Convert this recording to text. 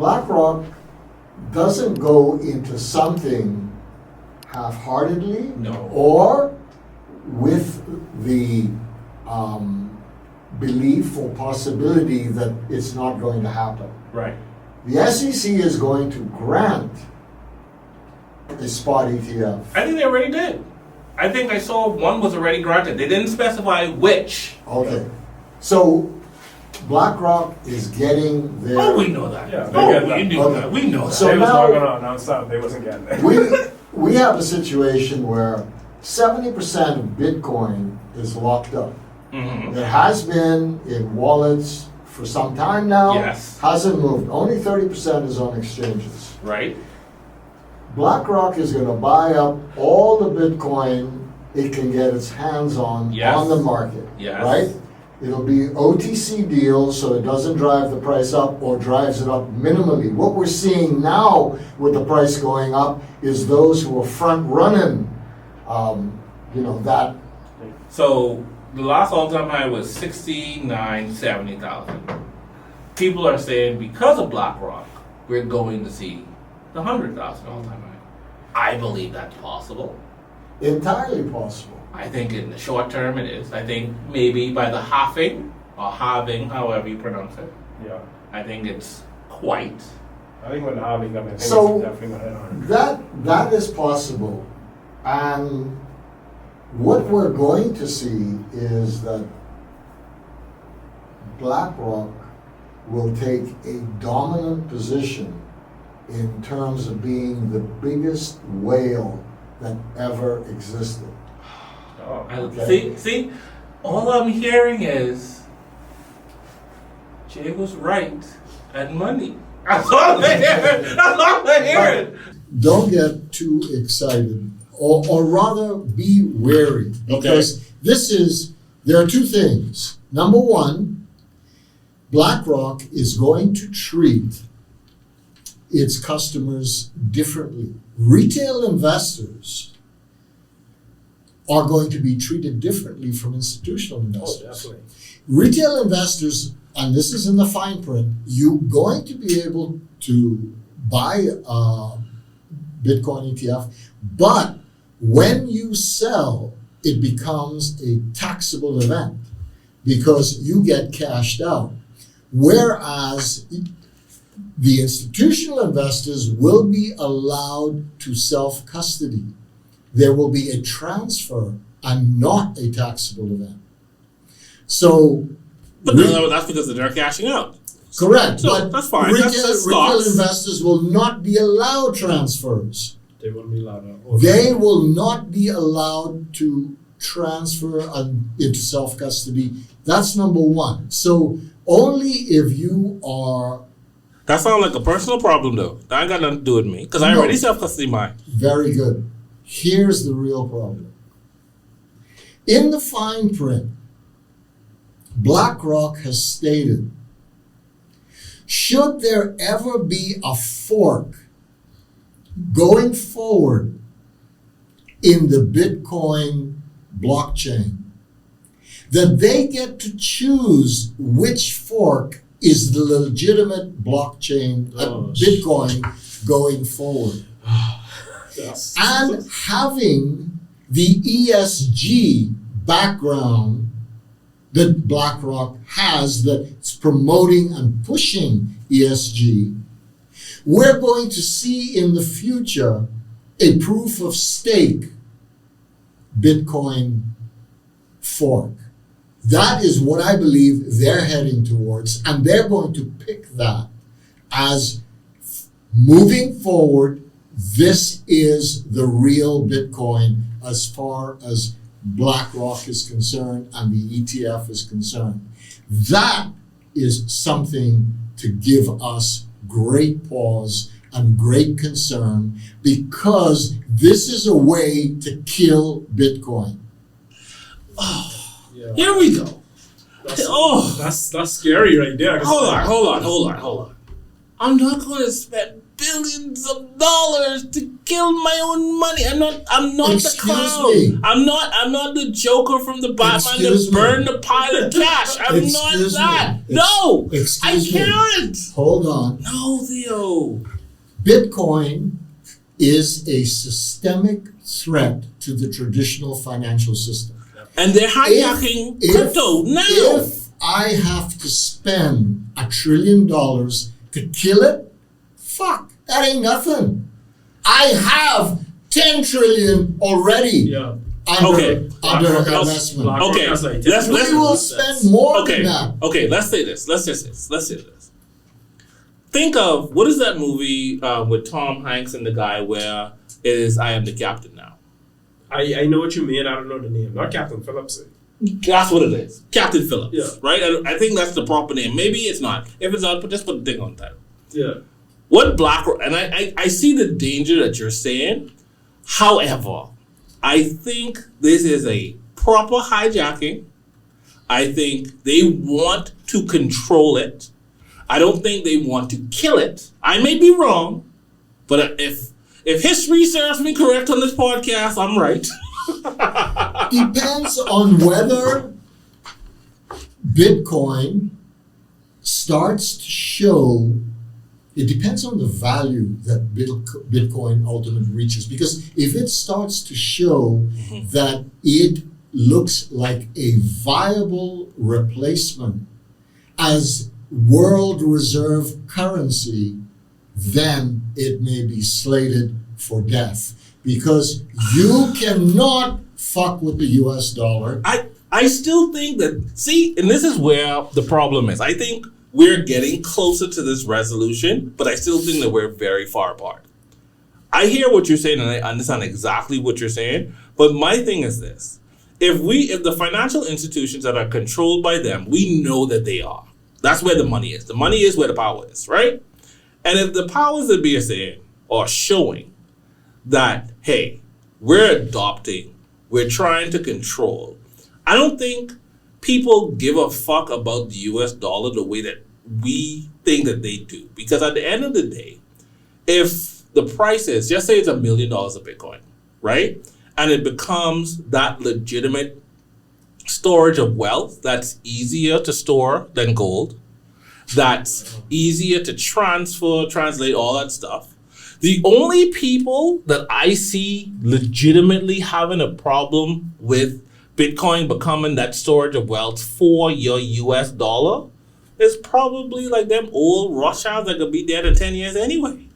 BlackRock doesn't go into something half-heartedly No. or with the belief or possibility that it's not going to happen. Right. The SEC is going to grant a spot ETF. I think they already did. I think I saw one was already granted. They didn't specify which. Okay. So BlackRock is getting their... Oh, we know that. Yeah, they Oh, get we that. knew that. We know that. So they was now- not going to announce that. They wasn't getting it. We have a situation where 70% of Bitcoin is locked up. Mhm. It has been in wallets for some time now. Yes. Hasn't moved. Only 30% is on exchanges. Right? BlackRock is going to buy up all the Bitcoin it can get its hands on Yes. the market. Yes. Right? It'll be OTC deals, so it doesn't drive the price up or drives it up minimally. What we're seeing now with the price going up is those who are front running, that. So the last all-time high was 70,000. People are saying because of BlackRock, we're going to see the 100,000 all-time high. I believe that's possible. Entirely possible. I think in the short term it is. I think maybe by the halving, however you pronounce it, Yeah. I think it's quite. I think when the halving comes, I think So- it's definitely going to hit 100. That is possible. And what we're going to see is that BlackRock will take a dominant position in terms of being the biggest whale that ever existed. Oh. Okay. See, all I'm hearing is Jay was right and money. That's all I'm hearing. That's all I'm hearing. Don't get too excited, or rather be wary, because there are two things. Number one, BlackRock is going to treat its customers differently. Retail investors are going to be treated differently from institutional Oh, investors. definitely. Retail investors, and this is in the fine print, you're going to be able to buy a Bitcoin ETF, but when you sell, it becomes a taxable event because you get cashed out. Whereas the institutional investors will be allowed to self-custody. There will be a transfer and not a taxable event. So, But that's because they're cashing out. correct, So, but that's fine. Retail, That's retail stocks. investors will not be allowed transfers. They wouldn't be allowed to. They will not be allowed to transfer into self-custody. That's number one. So only if you are That sounds like a personal problem, though. That ain't got nothing to do with me because I No. already self-custody mine. very good. Here's the real problem. In the fine print, BlackRock has stated, should there ever be a fork going forward in the Bitcoin blockchain, that they get to choose which fork is the legitimate blockchain, Bitcoin going forward. Yes. And having the ESG background that BlackRock has, that's promoting and pushing ESG, we're going to see in the future a proof of stake Bitcoin fork. That is what I believe they're heading towards, and they're going to pick that as moving forward. This is the real Bitcoin as far as BlackRock is concerned and the ETF is concerned. That is something to give us great pause and great concern, because this is a way to kill Bitcoin. Yeah. Here we go. That's scary right there. Hold on. I'm not going to spend billions of dollars to kill my own money. I'm not the Excuse clown. me. I'm not the Joker from the Batman Excuse that me. burned the pile of cash. I'm not Excuse me. that. No, Excuse I me. can't. Hold on. No, Theo. Bitcoin is a systemic threat to the traditional financial system. And they're hijacking crypto now. If I have to spend $1 trillion to kill it, fuck, that ain't nothing. I have 10 trillion already Yeah. under BlackRock has- investment. BlackRock Okay, has like let's- 10 We will spend more Okay, than that. okay, let's say this. Let's say this. Think of, what is that movie with Tom Hanks and the guy where it is I am the captain now? I know what you mean. I don't know the name. Not Captain Phillips. That's what it is. Captain Phillips. Yeah. Right? I think that's the proper name. Maybe it's not. If it's not, just put the thing on the title. Yeah. What BlackRock, and I see the danger that you're saying. However, I think this is a proper hijacking. I think they want to control it. I don't think they want to kill it. I may be wrong, but if history serves me correct on this podcast, I'm right. Depends on whether Bitcoin starts to show. It depends on the value that Bitcoin ultimately reaches. Because if it starts to show that it looks like a viable replacement as world reserve currency, then it may be slated for death. Because you cannot fuck with the US dollar. I still think that, see, and this is where the problem is. I think we're getting closer to this resolution, but I still think that we're very far apart. I hear what you're saying and I understand exactly what you're saying, but my thing is this. If the financial institutions that are controlled by them, we know that they are. That's where the money is. The money is where the power is, right? And if the powers that be are saying or showing that, hey, we're trying to control, I don't think people give a fuck about the US dollar the way that we think that they do. Because at the end of the day, if the price is, just say it's $1 million of Bitcoin, right? And it becomes that legitimate storage of wealth that's easier to store than gold, that's easier to transfer, translate, all that stuff. The only people that I see legitimately having a problem with Bitcoin becoming that storage of wealth for your US dollar is probably like them old Rothschilds that could be dead in 10 years anyway.